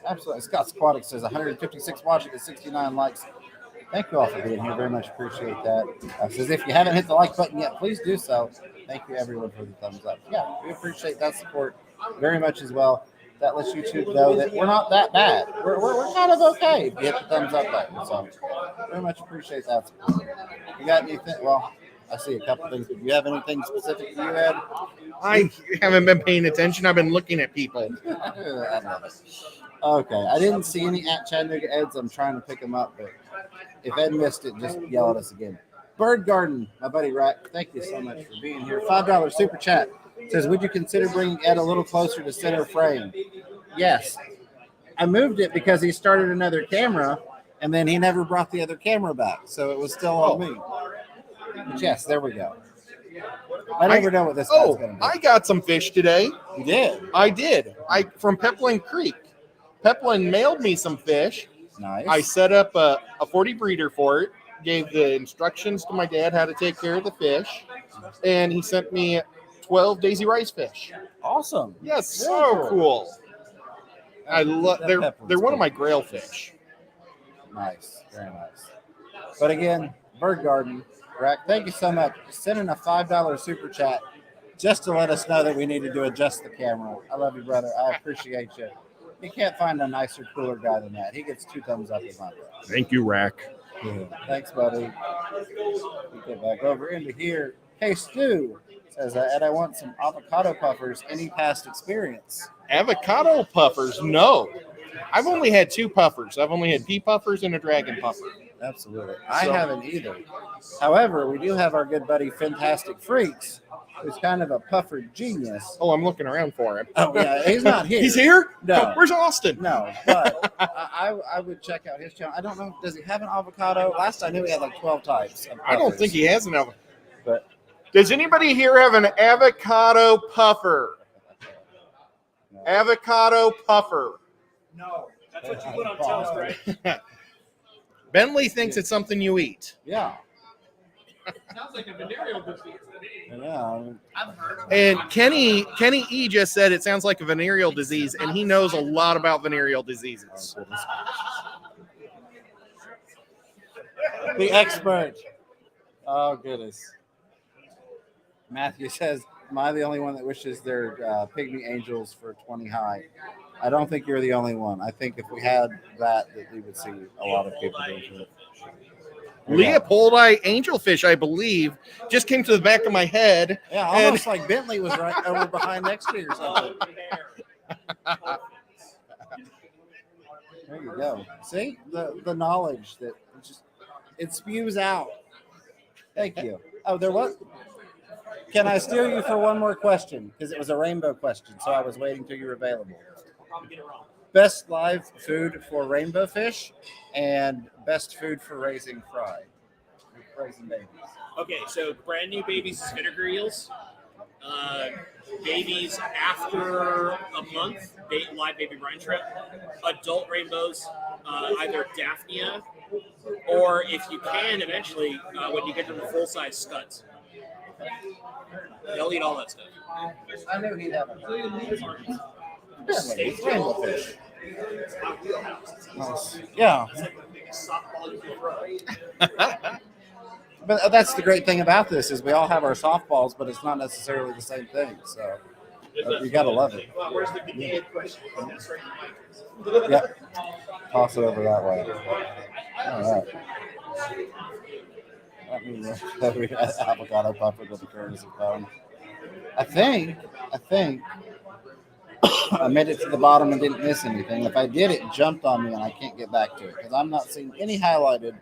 Absolutely. Scott's Aquatic says 156 watching and 69 likes. Thank you all for being here. Very much appreciate that. Says if you haven't hit the like button yet, please do so. Thank you everyone for the thumbs up. Yeah, we appreciate that support very much as well. That lets YouTube know that we're not that bad. We're kind of okay if you hit the thumbs up button. So very much appreciate that support. You got anything? Well, I see a couple things. Do you have anything specific you had? I haven't been paying attention. I've been looking at people. I love it. Okay, I didn't see any at Chattanooga Eds. I'm trying to pick them up, but if Ed missed it, just yell at us again. Bird Garden, my buddy Rack, thank you so much for being here. $5 super chat says, would you consider bringing Ed a little closer to center frame? Yes. I moved it because he started another camera, and then he never brought the other camera back, so it was still on me. But yes, there we go. I never know what this guy's going to do. I got some fish today. You did? I did. From Peplin Creek. Peplin mailed me some fish. Nice. I set up a 40 breeder for it, gave the instructions to my dad how to take care of the fish, and he sent me 12 daisy rice fish. Awesome. Yes, so cool. I love. They're one of my grail fish. Nice, very nice. But again, Bird Garden, Rack, thank you so much. Send in a $5 super chat just to let us know that we needed to adjust the camera. I love you, brother. I appreciate you. You can't find a nicer, cooler guy than that. He gets 2 thumbs up in my book. Thank you, Rack. Thanks, buddy. We get back over into here. Hey, Stu says, and I want some avocado puffers. Any past experience? Avocado puffers? No. I've only had 2 puffers. I've only had pea puffers and a dragon puffer. Absolutely. I haven't either. However, we do have our good buddy Fantastic Freaks, who's kind of a puffer genius. Oh, I'm looking around for him. Oh, yeah, he's not here. He's here? No. Where's Austin? No, but I would check out his channel. I don't know. Does he have an avocado? Last I knew, he had like 12 types. Of I don't puffers. think he has an avocado. But Does anybody here have an avocado puffer? no. Avocado puffer. No, that's what you put on toast, right? Bentley thinks it's something you eat. Yeah. Sounds like a venereal disease. Yeah. I've heard of And Kenny E just said it sounds like a venereal disease, and he knows a lot about venereal diseases. The expert. Oh, goodness. Matthew says, am I the only one that wishes their pygmy angels for 20 high? I don't think you're the only one. I think if we had that we would see a lot of people doing it. Leopoldite angelfish, I believe, just came to the back of my head. Yeah, And- almost like Bentley was right over behind next to you or something. There you go. See the knowledge that it spews out. Thank you. Oh, there was. Can I steal you for one more question? Because it was a rainbow question, so I was waiting till you were available. Best live food for rainbow fish and best food for raising fry. Raising babies. Okay, so brand new babies is vinegar eels. Babies after a month, live baby brine shrimp. Adult rainbows, either Daphnia, or if you can, eventually, when you get to the full-size scuds. They'll eat all that stuff. I knew he'd have it. It's rainbow fish. Nice. Yeah. But that's the great thing about this is we all have our softballs, but it's not necessarily the same thing. So you gotta love it. Yep. Toss it over that way. All right. Let me avocado puffer to the courtesy phone. I think I made it to the bottom and didn't miss anything. If I did, it jumped on me and I can't get back to it because I'm not seeing any highlighted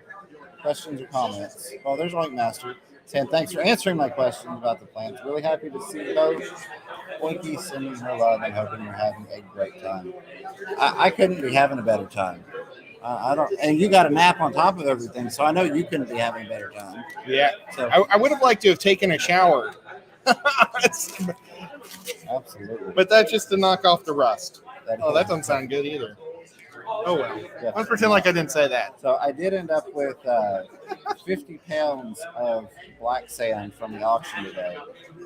questions or comments. Oh, there's Link Master saying thanks for answering my questions about the plants. Really happy to see those. Winky sending her love and hoping you're having a great time. I couldn't be having a better time. I don't, and you got a nap on top of everything, so I know you couldn't be having a better time. Yeah. So I would have liked to have taken a shower. absolutely. But that's just to knock off the rust. That Oh, that doesn't sound good either. Oh, well. Yeah. Let's pretend like I didn't say that. So I did end up with 50 pounds of black sand from the auction today.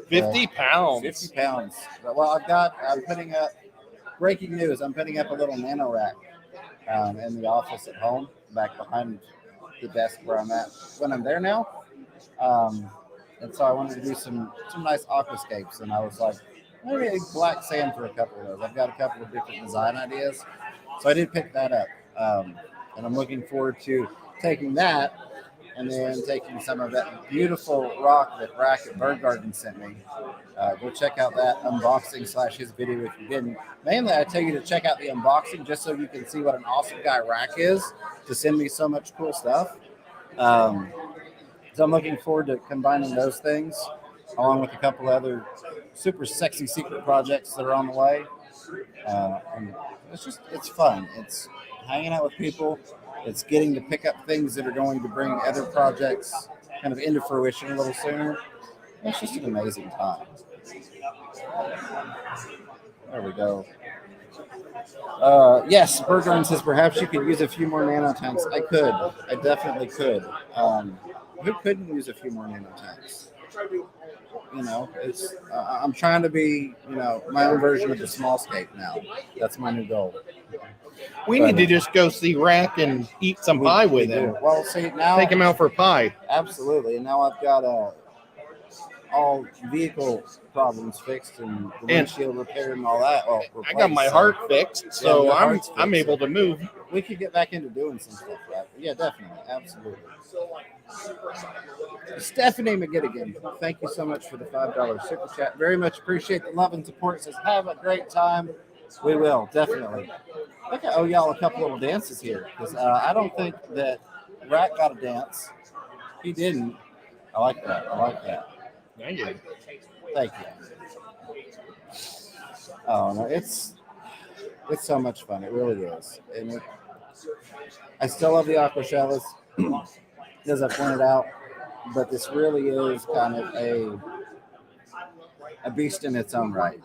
50 pounds. 50 pounds. Well, I'm putting up, breaking news, I'm putting up a little nano rack in the office at home, back behind the desk where I'm at when I'm there now. And so I wanted to do some nice aquascapes, and I was like, maybe black sand for a couple of those. I've got a couple of different design ideas. So I did pick that up. And I'm looking forward to taking that and then taking some of that beautiful rock that Rack at Bird Garden sent me. Go check out that unboxing / his video if you didn't. Mainly, I tell you to check out the unboxing just so you can see what an awesome guy Rack is to send me so much cool stuff. So I'm looking forward to combining those things along with a couple other super sexy secret projects that are on the way. And it's fun. It's hanging out with people. It's getting to pick up things that are going to bring other projects kind of into fruition a little sooner. It's just an amazing time. There we go. Yes, Bergeron says perhaps you could use a few more nano tanks. I could. I definitely could. Who couldn't use a few more nano tanks? You know, it's I'm trying to be, my own version of the small scape now. That's my new goal. We need to just go see Rack and eat some pie with him. Well, see now, Take him out for pie. absolutely. And now I've got all vehicle problems fixed and the And- windshield repaired and all that. Well, I got my replaced, so heart fixed, so your I'm heart's I'm fixed, able so to move. we could get back into doing some stuff, right? Yeah, definitely, absolutely. Stephanie McGittigan, thank you so much for the $5 super chat. Very much appreciate the love and support. Says have a great time. We will definitely. Okay, oh y'all a couple little dances here because I don't think that Rat got a dance. He didn't. I like that. I like that. Thank you. Thank you. Oh no, it's so much fun. It really is, and I still love the aqua shellas, as I pointed out. But this really is kind of a beast in its own right.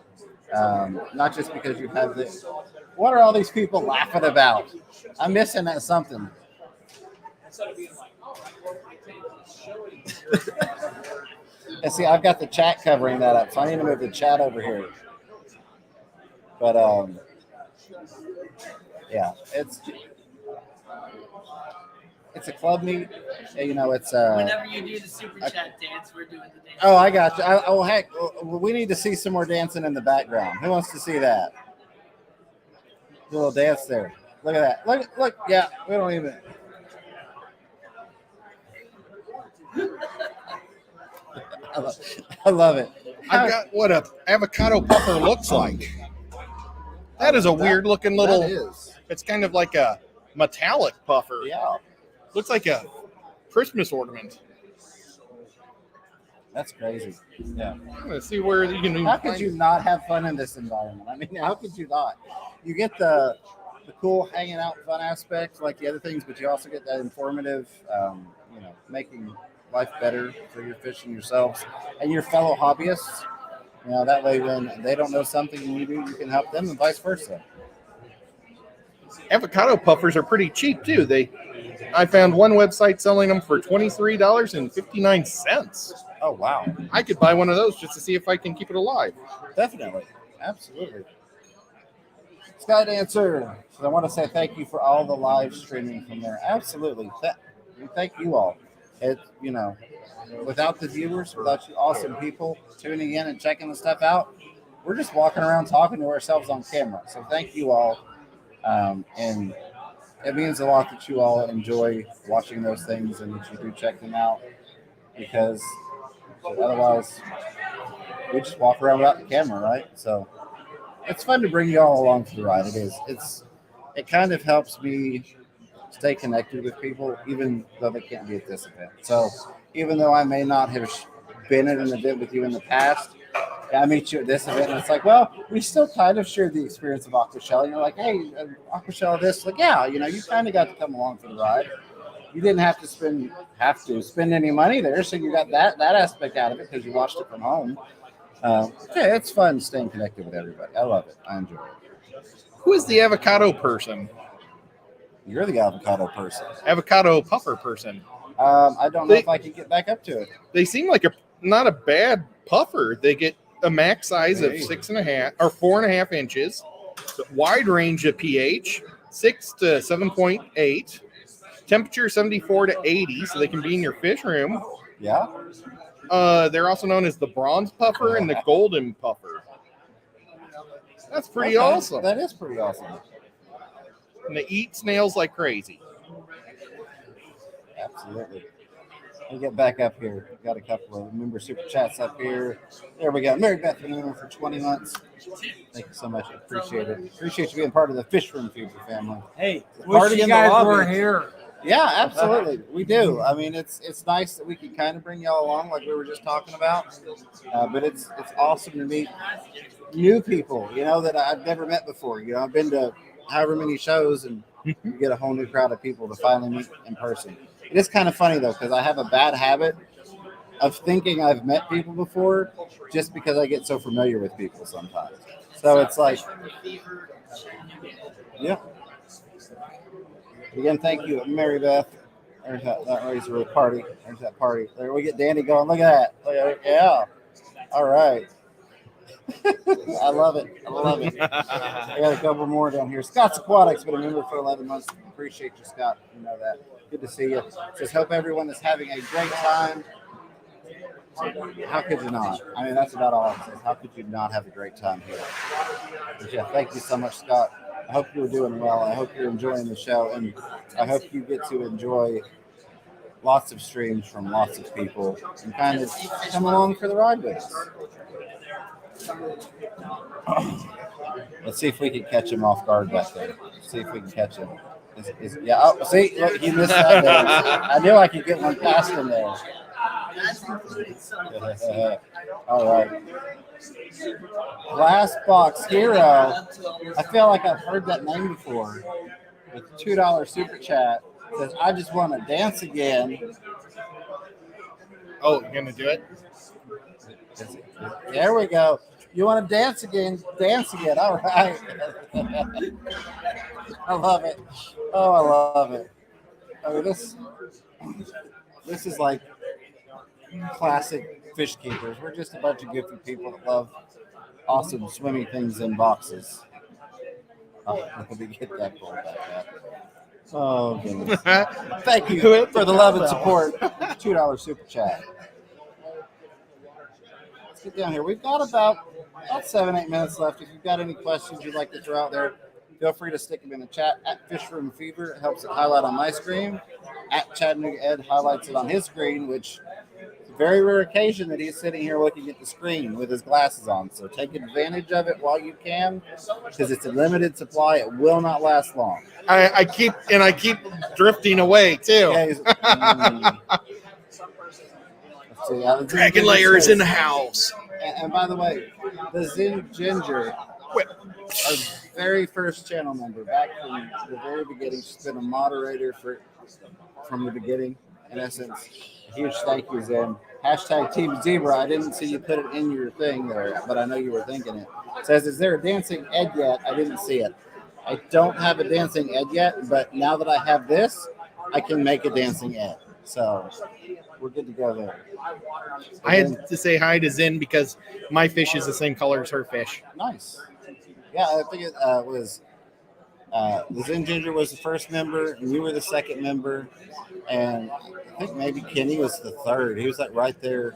Not just because you have this. What are all these people laughing about? I'm missing at something. And see, I've got the chat covering that up, so I need to move the chat over here. But yeah, it's a club meet. You know, it's Whenever you do the super chat dance, we're doing the dance. Oh, I got you. Oh, heck, we need to see some more dancing in the background. Who wants to see that? A little dance there. Look at that. Look. Yeah, we don't even. I love it. I've got what a avocado puffer looks like. That is a weird looking little. That is. It's kind of like a metallic puffer. Yeah, Looks like a Christmas ornament. that's crazy. Yeah. I'm gonna see where you can. How could you not have fun in this environment? I mean, how could you not? You get the cool hanging out fun aspect like the other things, but you also get that informative, making life better for your fish and yourselves and your fellow hobbyists. You know, that way when they don't know something and you do, you can help them and vice versa. Avocado puffers are pretty cheap too. I found one website selling them for $23.59. Oh, wow. I could buy one of those just to see if I can keep it alive. Definitely. Absolutely. Sky Dancer. So I want to say thank you for all the live streaming from there. Absolutely. Thank you all. Without the viewers, without you awesome people tuning in and checking the stuff out, we're just walking around talking to ourselves on camera. So thank you all. And it means a lot that you all enjoy watching those things and that you do check them out, because otherwise we just walk around without the camera, right? So it's fun to bring you all along for the ride. It is. It kind of helps me stay connected with people, even though they can't be at this event. So even though I may not have been at an event with you in the past, I meet you at this event, and it's like, well, we still kind of shared the experience of Aquashell. And you're like, hey, Aquashell this. Like, yeah, you kind of got to come along for the ride. You didn't have to spend any money there, so you got that aspect out of it because you watched it from home. It's fun staying connected with everybody. I love it. I enjoy it. Who is the avocado person? You're the avocado person. Avocado puffer person. I don't know if I can get back up to it. They seem like not a bad puffer. They get a max size of 6.5 or 4.5 inches, wide range of pH, 6 to 7.8, temperature 74 to 80, so they can be in your fish room. Yeah. They're also known as the bronze puffer and the golden puffer. That's pretty awesome. That is pretty awesome. And they eat snails like crazy. Absolutely. Let me get back up here. We've got a couple of member super chats up here. There we go. Mary Beth Maneuver for 20 months. Thank you so much. I appreciate it. Appreciate you being part of the Fish Room Future family. Hey, Party wish you in the guys lobby. were here. Yeah, absolutely. We do. I mean, it's nice that we can kind of bring y'all along like we were just talking about. But it's awesome to meet new people, that I've never met before. I've been to however many shows, and you get a whole new crowd of people to finally meet in person. It is kind of funny, though, because I have a bad habit of thinking I've met people before just because I get so familiar with people sometimes. So it's like, yeah. Again, thank you, Mary Beth. There's that razor party. There's that party. There we get Danny going. Look at that. Yeah. All right. I love it. I got a couple more down here. Scott's Aquatics, been a member for 11 months. Appreciate you, Scott. You know that. Good to see you. Says, hope everyone is having a great time. how could you not? I mean, that's about all I can say. How could you not have a great time here? But yeah, thank you so much, Scott. I hope you're doing well. I hope you're enjoying the show, and I hope you get to enjoy lots of streams from lots of people and kind of come along for the ride with us. Let's see if we can catch him off guard back there. See if we can catch him. Yeah, oh, see, look, he missed that dance. I knew I could get one past him there. All right. Glass Box Hero. I feel like I've heard that name before. With $2 super chat. Says, I just want to dance again. Oh, you're gonna do it? There we go. You want to dance again? Dance again. All right. I love it. Oh, I love it. I mean, this is like classic fish keepers. We're just a bunch of goofy people that love awesome swimming things in boxes. Oh, let me get that pulled back up. Oh, goodness. Thank you for the love and support. $2 super chat. Let's get down here. We've got about 7-8 minutes left. If you've got any questions you'd like to throw out there, feel free to stick them in the chat. At Fish Room Fever, it helps it highlight on my screen. At Chattanooga Ed highlights it on his screen, which is a very rare occasion that he's sitting here looking at the screen with his glasses on. So take advantage of it while you can, because it's a limited supply. It will not last long. I keep drifting away too. Let's see. Dragon Layer is in the house. And by the way, the Zen Ginger, our very first channel member, back from the very beginning, she's been a moderator from the beginning. In essence, a huge thank you, Zen. Hashtag Team Zebra. I didn't see you put it in your thing there, but I know you were thinking it. It says, is there a dancing Ed yet? I didn't see it. I don't have a dancing Ed yet, but now that I have this, I can make a dancing Ed. So we're good to go there. I had to say hi to Zen because my fish is the same color as her fish. Nice. Yeah, I think it was the Zen Ginger was the first member, and you were the second member, and I think maybe Kenny was the third. He was like right there.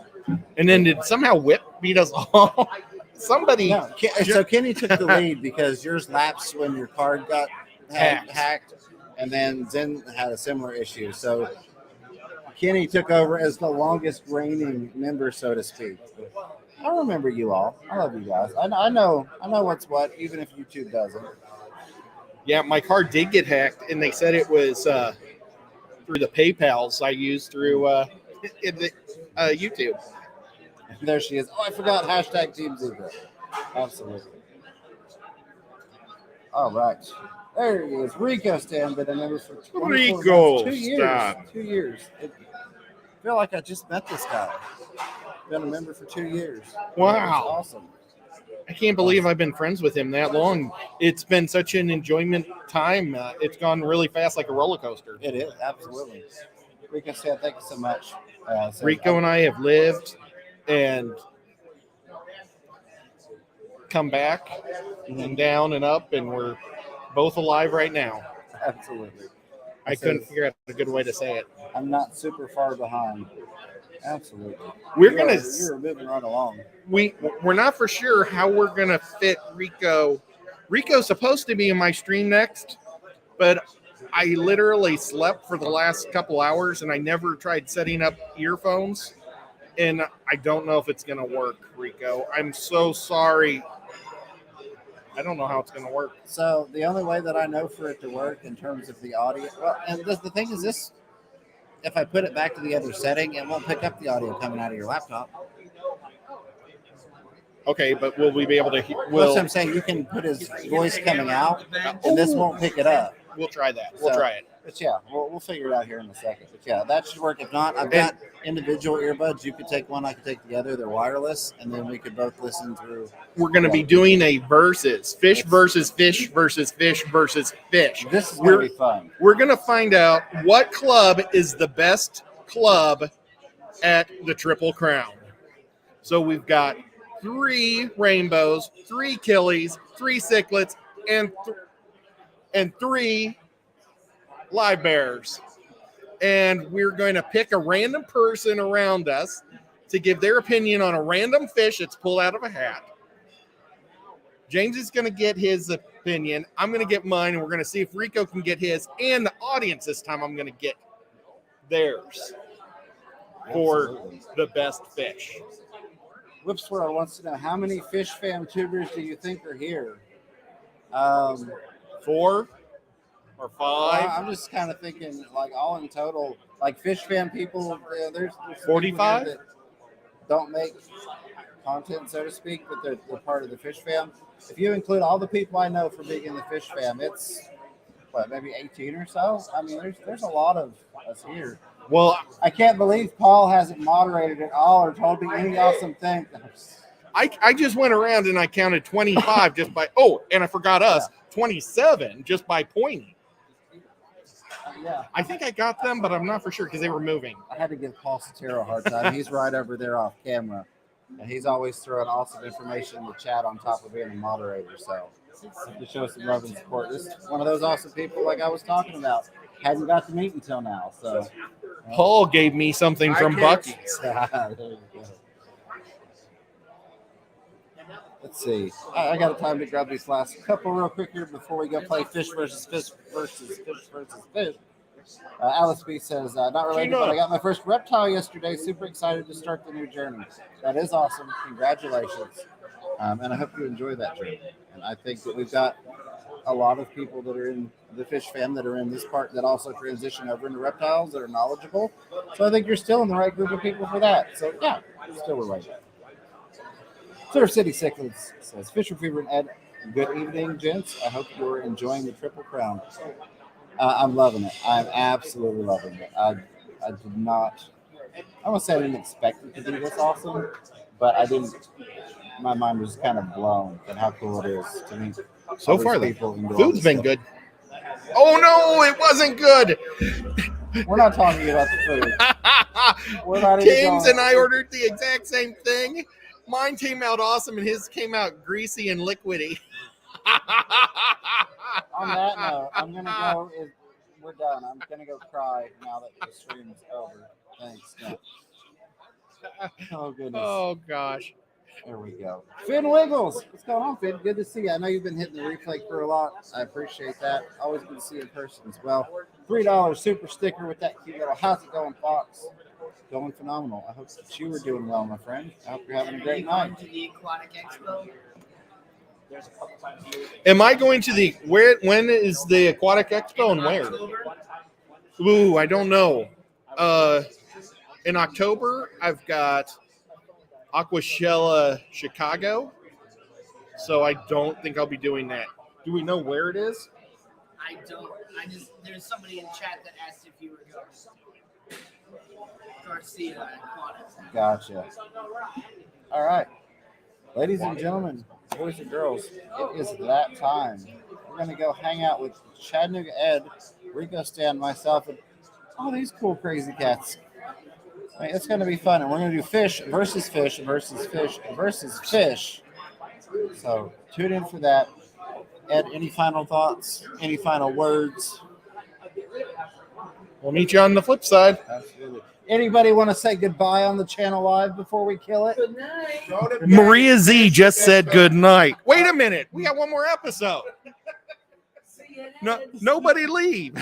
And then did somehow Whip beat us all? Somebody. No, so Kenny took the lead because yours lapsed when your card got hacked, and then Zen had a similar issue. So Kenny took over as the longest reigning member, so to speak. I remember you all. I love you guys. I know what's what, even if YouTube doesn't. Yeah, my card did get hacked, and they said it was through the PayPals I used through YouTube. There she is. Oh, I forgot hashtag Team Zebra. Absolutely. All right. There he is. Rico Stan, been a member for 24 Rico months. 2 years. Stan. 2 years. I feel like I just met this guy. Been a member for 2 years. Wow. Awesome. I can't believe I've been friends with him that long. It's been such an enjoyment time. It's gone really fast, like a roller coaster. It is, absolutely. Rico Stan, thank you so much. Rico and I have lived and come back and down and up, and we're both alive right now. Absolutely. I couldn't figure out a good way to say it. I'm not super far behind. Absolutely. You're moving right along. We're not for sure how we're gonna fit Rico. Rico's supposed to be in my stream next, but I literally slept for the last couple hours and I never tried setting up earphones, and I don't know if it's gonna work, Rico. I'm so sorry. I don't know how it's gonna work. So the only way that I know for it to work in terms of the audio, well, and the thing is this, if I put it back to the other setting, it won't pick up the audio coming out of your laptop. Okay, but will we be able to? That's what I'm saying. You can put his voice coming out, and this won't pick it up. We'll try that. We'll try it. But yeah, we'll figure it out here in a second. But yeah, that should work. If not, I've got individual earbuds. You could take one, I could take the other. They're wireless, and then we could both listen through. We're going to be doing a versus fish versus fish versus fish versus fish. This is going to be fun. We're going to find out what club is the best club at the Triple Crown. So we've got 3 rainbows, 3 killies, 3 cichlids, and 3 live bears. And we're going to pick a random person around us to give their opinion on a random fish that's pulled out of a hat. James is going to get his opinion. I'm going to get mine, and we're going to see if Rico can get his. And the audience this time, I'm going to get theirs for Absolutely. the best fish. Whipswirl wants to know, how many Fish Fam tubers do you think are here? 4 or 5. I'm just kind of thinking, like, all in total, like Fish Fam people, there's some people 45? here that don't make content, so to speak, but they're part of the Fish Fam. If you include all the people I know from being in the Fish Fam, it's what, maybe 18 or so. I mean, there's a lot of us here. Well, I can't believe Paul hasn't moderated at all or told me any awesome thing. I just went around and I counted 25 just by, and I forgot us, 27 just by pointing. Yeah, I think I got them, but I'm not for sure because they were moving. I had to give Paul Sotero a hard time. He's right over there off camera, and he's always throwing awesome information in the chat on top of being a moderator. So to show some love and support, this is one of those awesome people like I was talking about. Hadn't got to meet until now. So Paul gave me something from Bucky's. There you go. Let's see. I got time to grab these last couple real quick here before we go play fish versus fish versus fish versus fish. Alice B says, not related, but I got my first reptile yesterday. Super excited to start the new journey. That is awesome. Congratulations. And I hope you enjoy that journey. And I think that we've got a lot of people that are in the Fish Fam that are in this part that also transition over into reptiles that are knowledgeable. So I think you're still in the right group of people for that. So yeah, still related. Surf City Cichlids says, Fisher Fever and Ed, good evening, gents. I hope you're enjoying the Triple Crown. I'm loving it. I'm absolutely loving it. I did not, I won't say I didn't expect it to be this awesome, but I didn't, my mind was kind of blown at how cool it is to meet So other far, the people and do all food's this been stuff. good. Oh, no, it wasn't good. We're not talking about the food. We're not even James going- and I ordered the exact same thing. Mine came out awesome, and his came out greasy and liquidy. On that note, I'm going to go, we're done. I'm going to go cry now that the stream is over. Thanks. No. Oh, goodness. Oh, gosh. There we go. Finn Wiggles. What's going on, Finn? Good to see you. I know you've been hitting the replay crew a lot. I appreciate that. Always good to see you in person as well. $3 super sticker with that cute little how's it going, Fox? Going phenomenal. I hope that you were doing well, my friend. I hope you're having a great night. To the Aquatic Expo. Am I going to the, when is the Aquatic Expo and where? Ooh, I don't know. In October, I've got Aquashella Chicago. So I don't think I'll be doing that. Do we know where it is? I don't. There's somebody in chat that asked if you were going. Garcia Aquatics. Gotcha. All right. Ladies and gentlemen, boys and girls, it is that time. We're going to go hang out with Chattanooga Ed, Rico Stan, myself, and all these cool, crazy cats. I mean, it's going to be fun. And we're going to do fish versus fish versus fish versus fish. So tune in for that. Ed, any final thoughts? Any final words? We'll meet you on the flip side. Absolutely. Anybody want to say goodbye on the channel live before we kill it? Good night. Maria Z just said good night. Wait a minute. We got one more episode. No, nobody leave. We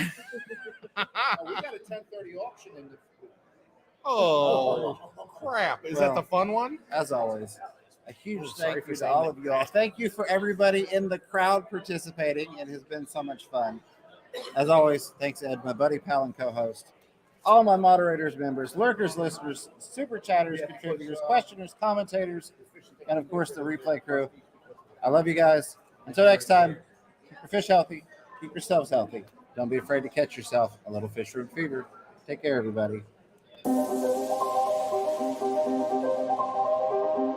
got a 10:30 auction in the. Oh, crap. Is that the fun one? As always, a huge Sorry thank for you to saying all that. of you all. Thank you for everybody in the crowd participating. It has been so much fun. As always, thanks, Ed, my buddy, pal, and co-host. All my moderators, members, lurkers, listeners, super chatters, contributors, questioners, commentators, and of course the replay crew. I love you guys. Until next time, keep your fish healthy, keep yourselves healthy. Don't be afraid to catch yourself a little fish room fever. Take care, everybody.